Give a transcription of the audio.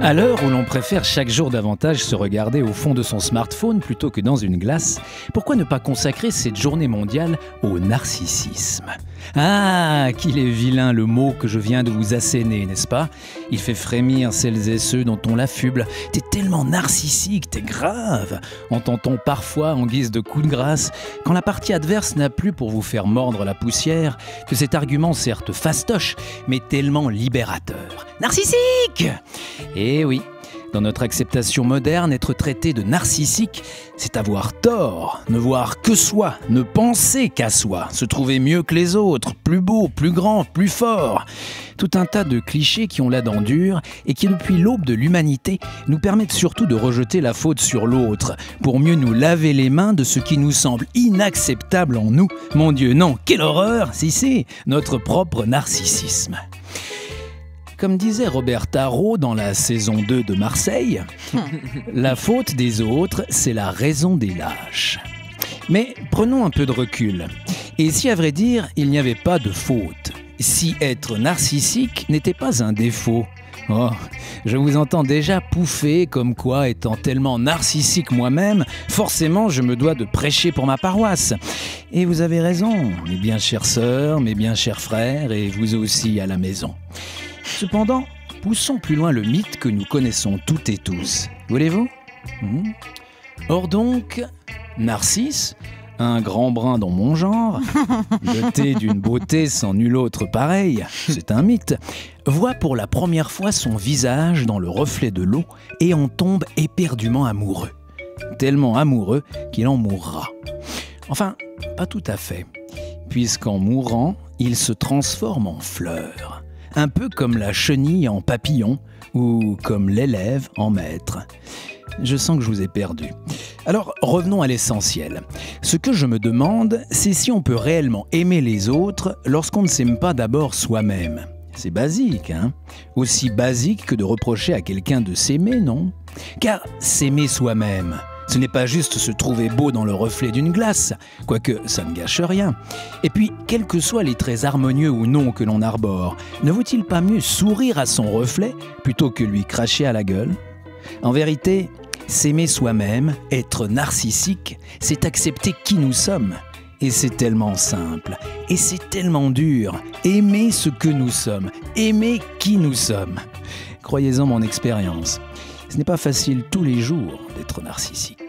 À l'heure où l'on préfère chaque jour davantage se regarder au fond de son smartphone plutôt que dans une glace, pourquoi ne pas consacrer cette journée mondiale au narcissisme ? Ah, qu'il est vilain le mot que je viens de vous asséner, n'est-ce pas ? Il fait frémir celles et ceux dont on l'affuble. T'es tellement narcissique, t'es grave, entend-on parfois en guise de coup de grâce, quand la partie adverse n'a plus pour vous faire mordre la poussière, que cet argument certes fastoche, mais tellement libérateur. Narcissique ! Eh oui, dans notre acceptation moderne, être traité de narcissique, c'est avoir tort, ne voir que soi, ne penser qu'à soi, se trouver mieux que les autres, plus beau, plus grand, plus fort. Tout un tas de clichés qui ont la dent dure et qui, depuis l'aube de l'humanité, nous permettent surtout de rejeter la faute sur l'autre, pour mieux nous laver les mains de ce qui nous semble inacceptable en nous. Mon Dieu, non, quelle horreur, si, notre propre narcissisme. Comme disait Robert Tarot dans la saison 2 de Marseille, la faute des autres, c'est la raison des lâches. Mais prenons un peu de recul. Et si à vrai dire, il n'y avait pas de faute, si être narcissique n'était pas un défaut, oh, je vous entends déjà pouffer comme quoi, étant tellement narcissique moi-même, forcément je me dois de prêcher pour ma paroisse. Et vous avez raison, mes bien chères sœurs, mes bien chers frères, et vous aussi à la maison. Cependant, poussons plus loin le mythe que nous connaissons toutes et tous. Voulez-vous ? Or donc, Narcisse, un grand brin dans mon genre, doté d'une beauté sans nul autre pareil, c'est un mythe, voit pour la première fois son visage dans le reflet de l'eau et en tombe éperdument amoureux. Tellement amoureux qu'il en mourra. Enfin, pas tout à fait, puisqu'en mourant, il se transforme en fleur. Un peu comme la chenille en papillon ou comme l'élève en maître. Je sens que je vous ai perdu. Alors revenons à l'essentiel. Ce que je me demande, c'est si on peut réellement aimer les autres lorsqu'on ne s'aime pas d'abord soi-même. C'est basique, hein ? Aussi basique que de reprocher à quelqu'un de s'aimer, non ? Car s'aimer soi-même, ce n'est pas juste se trouver beau dans le reflet d'une glace, quoique ça ne gâche rien. Et puis, quels que soient les traits harmonieux ou non que l'on arbore, ne vaut-il pas mieux sourire à son reflet plutôt que lui cracher à la gueule ? En vérité, s'aimer soi-même, être narcissique, c'est accepter qui nous sommes. Et c'est tellement simple, et c'est tellement dur. Aimer ce que nous sommes, aimer qui nous sommes. Croyez-en mon expérience. Ce n'est pas facile tous les jours d'être narcissique.